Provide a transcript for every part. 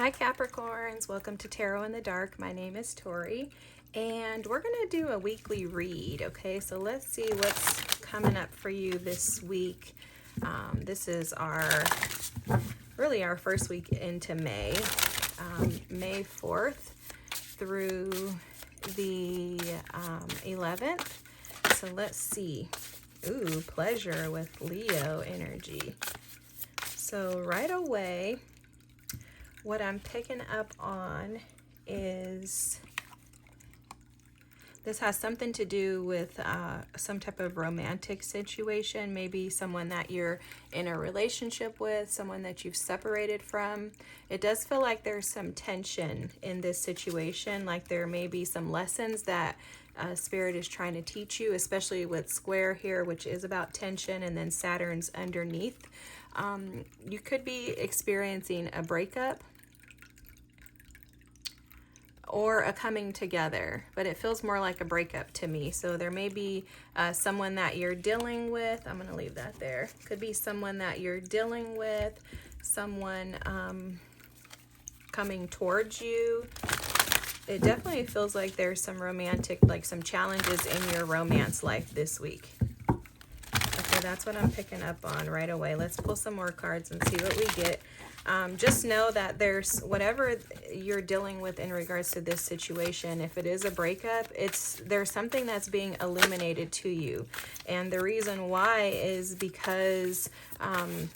Hi Capricorns, welcome to Tarot in the Dark. My name is Tori and we're going to do a weekly read. Okay, so let's see what's coming up for you this week. This is really our first week into May, May 4th through the 11th. So let's see. Ooh, pleasure with Leo energy. So right away, what I'm picking up on is this has something to do with some type of romantic situation, maybe someone that you're in a relationship with, someone that you've separated from. It does feel like there's some tension in this situation, like there may be some lessons that Spirit is trying to teach you, especially with square here, which is about tension, and then Saturn's underneath. You could be experiencing a breakup or a coming together, but it feels more like a breakup to me. So there may be someone that you're dealing with. I'm going to leave that there. Could be someone that you're dealing with, someone coming towards you. It definitely feels like there's some romantic, like some challenges in your romance life this week. Okay, that's what I'm picking up on right away. Let's pull some more cards and see what we get. Just know that there's whatever you're dealing with in regards to this situation. If it is a breakup, there's something that's being illuminated to you. And the reason why is because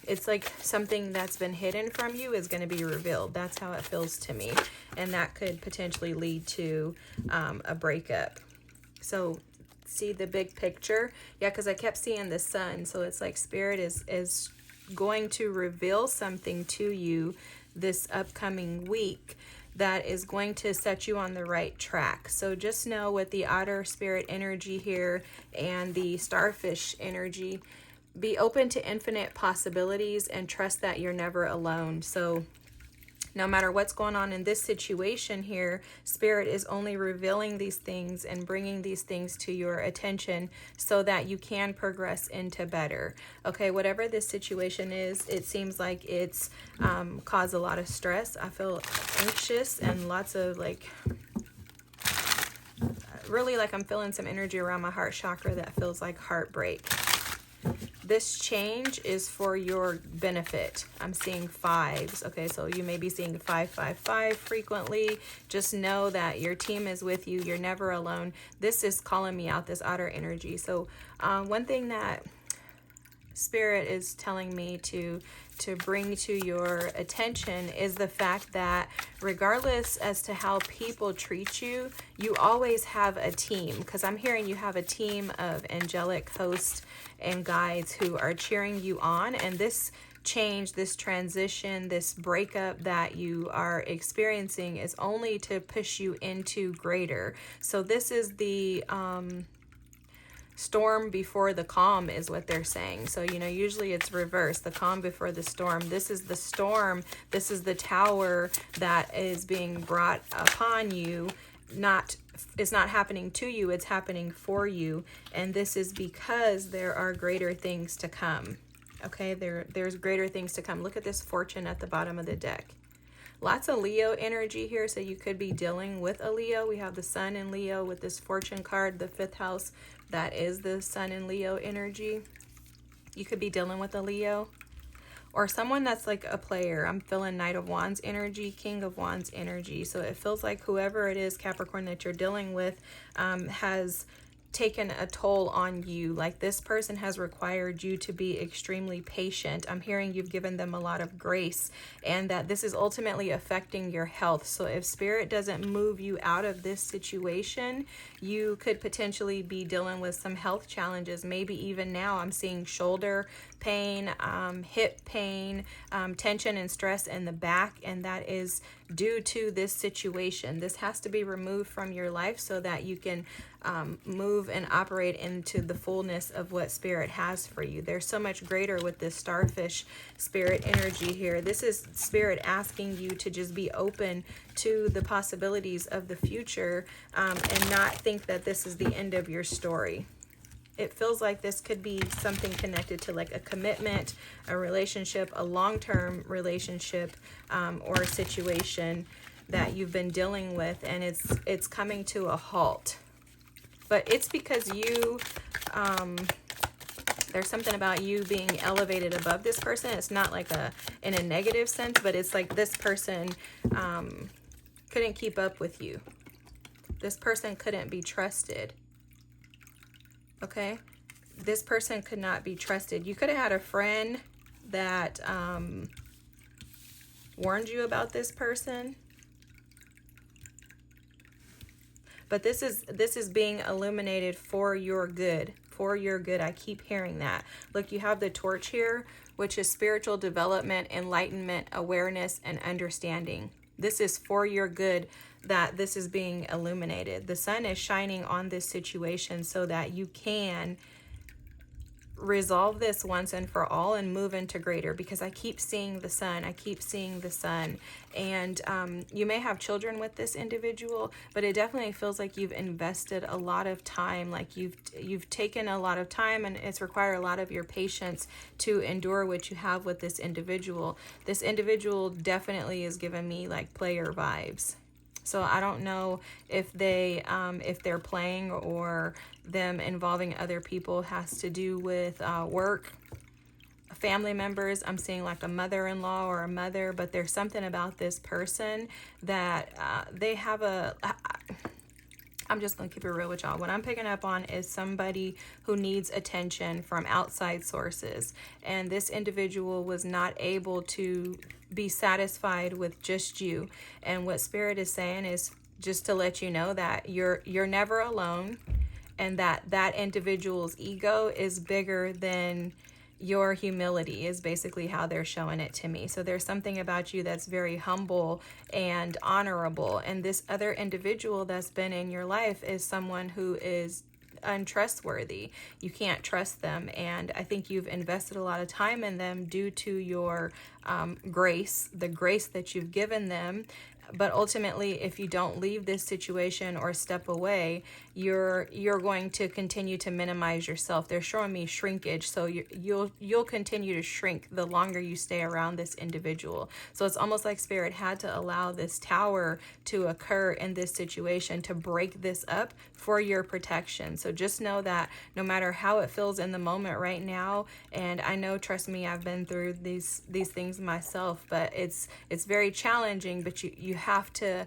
it's like something that's been hidden from you is going to be revealed. That's how it feels to me. And that could potentially lead to a breakup. So see the big picture. Yeah, because I kept seeing the sun. So it's like Spirit is going to reveal something to you this upcoming week that is going to set you on the right track. So just know with the Otter Spirit energy here and the Starfish energy, be open to infinite possibilities and trust that you're never alone. So no matter what's going on in this situation here, Spirit is only revealing these things and bringing these things to your attention so that you can progress into better. Okay, whatever this situation is, it seems like it's caused a lot of stress. I feel anxious and lots of really like I'm feeling some energy around my heart chakra that feels like heartbreak. This change is for your benefit. I'm seeing fives. Okay, so you may be seeing 555 frequently. Just know that your team is with you. You're never alone. This is calling me out, this Otter energy. So one thing that Spirit is telling me to bring to your attention is the fact that regardless as to how people treat you, you always have a team, because I'm hearing you have a team of angelic hosts and guides who are cheering you on. And this change, this transition, this breakup that you are experiencing is only to push you into greater. So this is the storm before the calm is what they're saying. So, you know, usually it's reversed, the calm before the storm. This is the storm. This is the tower that is being brought upon you. It's not happening to you, it's happening for you. And this is because there are greater things to come. Okay, there's greater things to come. Look at this Fortune at the bottom of the deck. Lots of Leo energy here, so you could be dealing with a Leo. We have the Sun in Leo with this Fortune card, the 5th house. That is the Sun in Leo energy. You could be dealing with a Leo. Or someone that's like a player. I'm feeling Knight of Wands energy, King of Wands energy. So it feels like whoever it is, Capricorn, that you're dealing with has taken a toll on you. Like this person has required you to be extremely patient. I'm hearing you've given them a lot of grace and that this is ultimately affecting your health. So if Spirit doesn't move you out of this situation, you could potentially be dealing with some health challenges. Maybe even now I'm seeing shoulder pain, hip pain, tension and stress in the back, and that is due to this situation. This has to be removed from your life so that you can move and operate into the fullness of what Spirit has for you. There's so much greater with this Starfish Spirit energy here. This is Spirit asking you to just be open to the possibilities of the future and not think that this is the end of your story. It feels like this could be something connected to like a commitment, a relationship, a long-term relationship, or a situation that you've been dealing with, and it's coming to a halt. But it's because you, there's something about you being elevated above this person. It's not like in a negative sense, but it's like this person couldn't keep up with you. This person couldn't be trusted. Okay? This person could not be trusted. You could have had a friend that warned you about this person. But this is being illuminated for your good. For your good. I keep hearing that. Look, you have the torch here, which is spiritual development, enlightenment, awareness, and understanding. This is for your good that this is being illuminated. The sun is shining on this situation so that you can resolve this once and for all and move into greater, because I keep seeing the sun. I keep seeing the sun. And you may have children with this individual, but it definitely feels like you've invested a lot of time, like you've taken a lot of time, and it's required a lot of your patience to endure what you have with this individual. This individual definitely is giving me like player vibes. So I don't know if they're playing or them involving other people has to do with work, family members. I'm seeing like a mother-in-law or a mother, but there's something about this person that they have I'm just going to keep it real with y'all. What I'm picking up on is somebody who needs attention from outside sources. And this individual was not able to be satisfied with just you. And what Spirit is saying is just to let you know that you're never alone, and that individual's ego is bigger than your humility, is basically how they're showing it to me. So there's something about you that's very humble and honorable. And this other individual that's been in your life is someone who is untrustworthy. You can't trust them. And I think you've invested a lot of time in them due to your grace, the grace that you've given them. But ultimately, if you don't leave this situation or step away, you're going to continue to minimize yourself. They're showing me shrinkage, so you'll continue to shrink the longer you stay around this individual. So it's almost like Spirit had to allow this tower to occur in this situation to break this up for your protection. So just know that no matter how it feels in the moment right now, and I know, trust me, I've been through these things myself, but it's very challenging. But you have to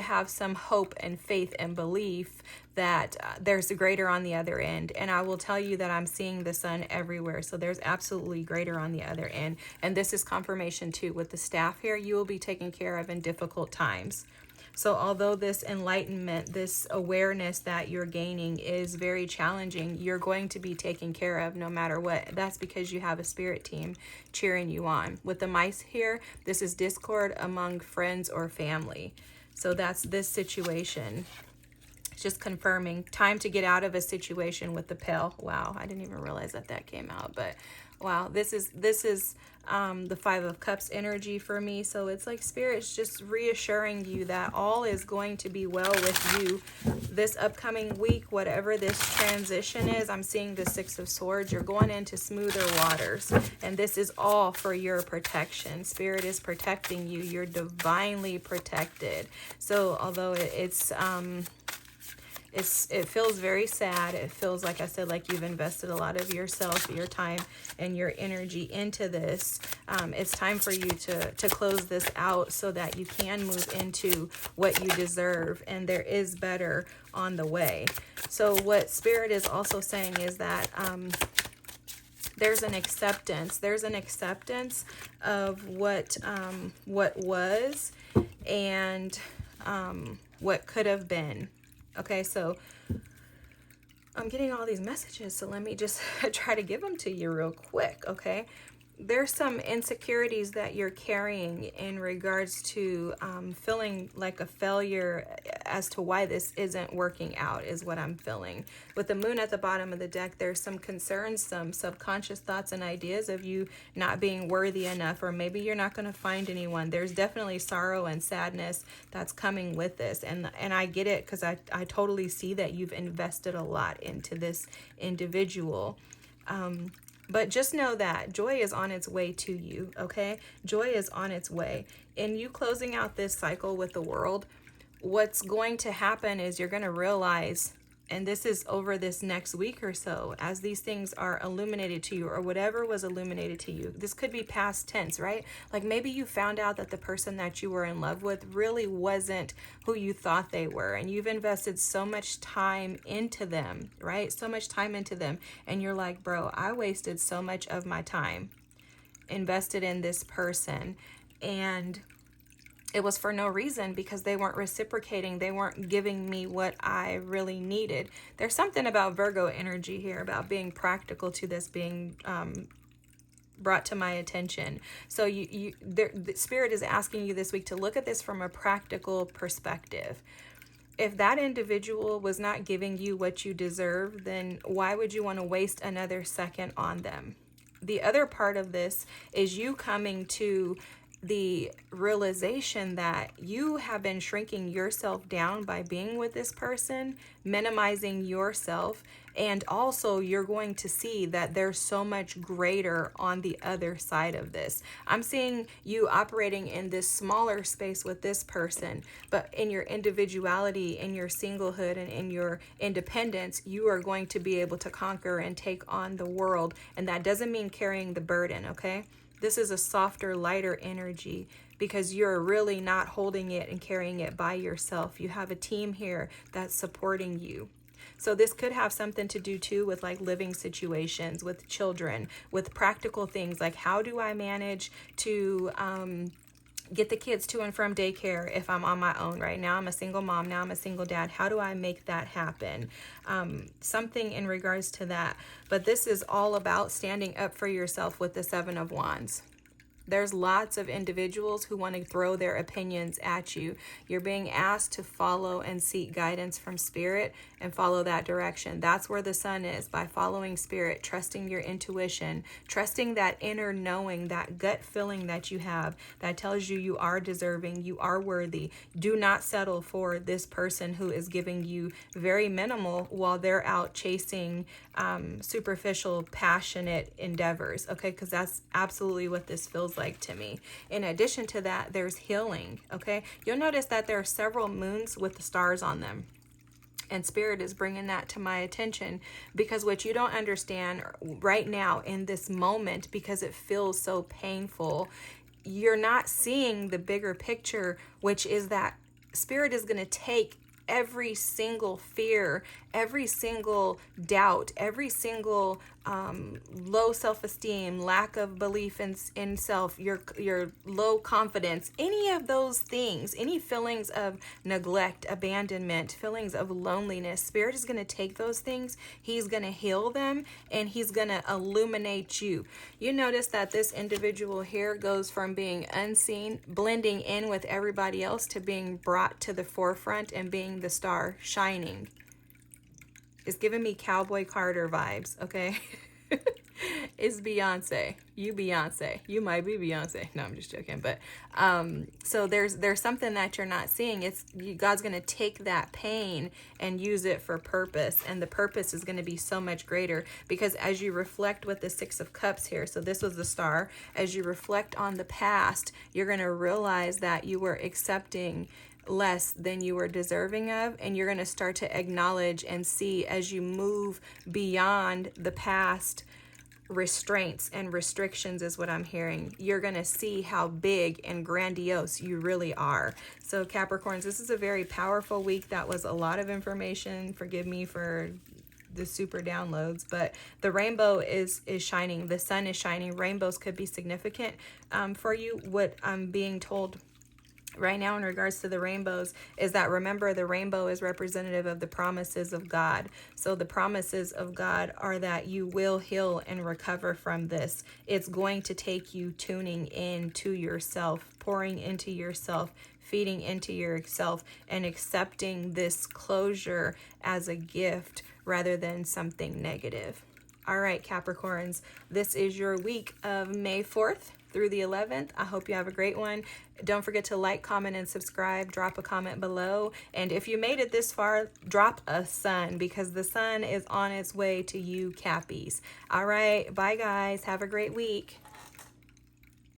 have some hope and faith and belief that there's a greater on the other end. And I will tell you that I'm seeing the sun everywhere. So there's absolutely greater on the other end. And this is confirmation too. With the staff here, you will be taken care of in difficult times. So although this enlightenment, this awareness that you're gaining is very challenging, you're going to be taken care of no matter what. That's because you have a spirit team cheering you on. With the mice here, this is discord among friends or family. So that's this situation. It's just confirming time to get out of a situation with the pill. Wow, I didn't even realize that came out, but wow, this is the 5 of Cups energy for me. So it's like Spirit's just reassuring you that all is going to be well with you this upcoming week, whatever this transition is. I'm seeing the 6 of Swords. You're going into smoother waters, and this is all for your protection. Spirit is protecting you. You're divinely protected. So although it feels very sad. It feels, like I said, like you've invested a lot of yourself, your time, and your energy into this. It's time for you to close this out so that you can move into what you deserve, and there is better on the way. So what Spirit is also saying is that there's an acceptance. There's an acceptance of what was and what could have been. Okay, so I'm getting all these messages, so let me just try to give them to you real quick, okay? there's some insecurities that you're carrying in regards to feeling like a failure as to why this isn't working out, is what I'm feeling. With the moon at the bottom of the deck, there's some concerns, some subconscious thoughts and ideas of you not being worthy enough, or maybe you're not going to find anyone. There's definitely sorrow and sadness that's coming with this. And I get it, because I totally see that you've invested a lot into this individual. But just know that joy is on its way to you, okay? Joy is on its way. In you closing out this cycle with the world, what's going to happen is you're going to realize, and this is over this next week or so, as these things are illuminated to you, or whatever was illuminated to you. This could be past tense, right? Like maybe you found out that the person that you were in love with really wasn't who you thought they were, and you've invested so much time into them, right? So much time into them, and you're like, bro, I wasted so much of my time invested in this person, and it was for no reason, because they weren't reciprocating. They weren't giving me what I really needed. There's something about Virgo energy here, about being practical to this being brought to my attention. So the Spirit is asking you this week to look at this from a practical perspective. If that individual was not giving you what you deserve, then why would you want to waste another second on them? The other part of this is you coming to the realization that you have been shrinking yourself down by being with this person, minimizing yourself, and also you're going to see that there's so much greater on the other side of this. I'm seeing you operating in this smaller space with this person, but in your individuality, in your singlehood, and in your independence, you are going to be able to conquer and take on the world. And that doesn't mean carrying the burden, okay? This is a softer, lighter energy, because you're really not holding it and carrying it by yourself. You have a team here that's supporting you. So this could have something to do too with like living situations, with children, with practical things like, how do I manage to get the kids to and from daycare if I'm on my own? Right now I'm a single mom, now I'm a single dad. How do I make that happen? Something in regards to that. But this is all about standing up for yourself with the Seven of Wands. There's lots of individuals who want to throw their opinions at you. You're being asked to follow and seek guidance from Spirit and follow that direction. That's where the sun is, by following Spirit, trusting your intuition, trusting that inner knowing, that gut feeling that you have that tells you you are deserving, you are worthy. Do not settle for this person who is giving you very minimal while they're out chasing superficial, passionate endeavors, okay? Because that's absolutely what this feels like to me. In addition to that, there's healing, okay? You'll notice that there are several moons with the stars on them. And Spirit is bringing that to my attention, because what you don't understand right now in this moment, because it feels so painful, you're not seeing the bigger picture, which is that Spirit is going to take every single fear, every single doubt, every single low self-esteem, lack of belief in self, your low confidence, any of those things, any feelings of neglect, abandonment, feelings of loneliness, Spirit is going to take those things, He's going to heal them, and He's going to illuminate you. You notice that this individual here goes from being unseen, blending in with everybody else, to being brought to the forefront and being the star, shining. It's giving me Cowboy Carter vibes, okay? It's Beyonce. You Beyonce. You might be Beyonce. No, I'm just joking. But so there's something that you're not seeing. God's going to take that pain and use it for purpose. And the purpose is going to be so much greater, because as you reflect with the Six of Cups here, so this was the star, as you reflect on the past, you're going to realize that you were accepting less than you were deserving of, and you're going to start to acknowledge and see, as you move beyond the past restraints and restrictions, is what I'm hearing. You're going to see how big and grandiose you really are. So Capricorns, this is a very powerful week. That was a lot of information. Forgive me for the super downloads, but the rainbow is shining. The sun is shining. Rainbows could be significant for you. What I'm being told right now in regards to the rainbows is that, remember, the rainbow is representative of the promises of God. So the promises of God are that you will heal and recover from this. It's going to take you tuning in to yourself, pouring into yourself, feeding into yourself, and accepting this closure as a gift rather than something negative. All right, Capricorns, this is your week of May 4th through the 11th. I hope you have a great one. Don't forget to like, comment, and subscribe. Drop a comment below. And if you made it this far, drop a sun, because the sun is on its way to you, Cappies. All right, bye guys. Have a great week.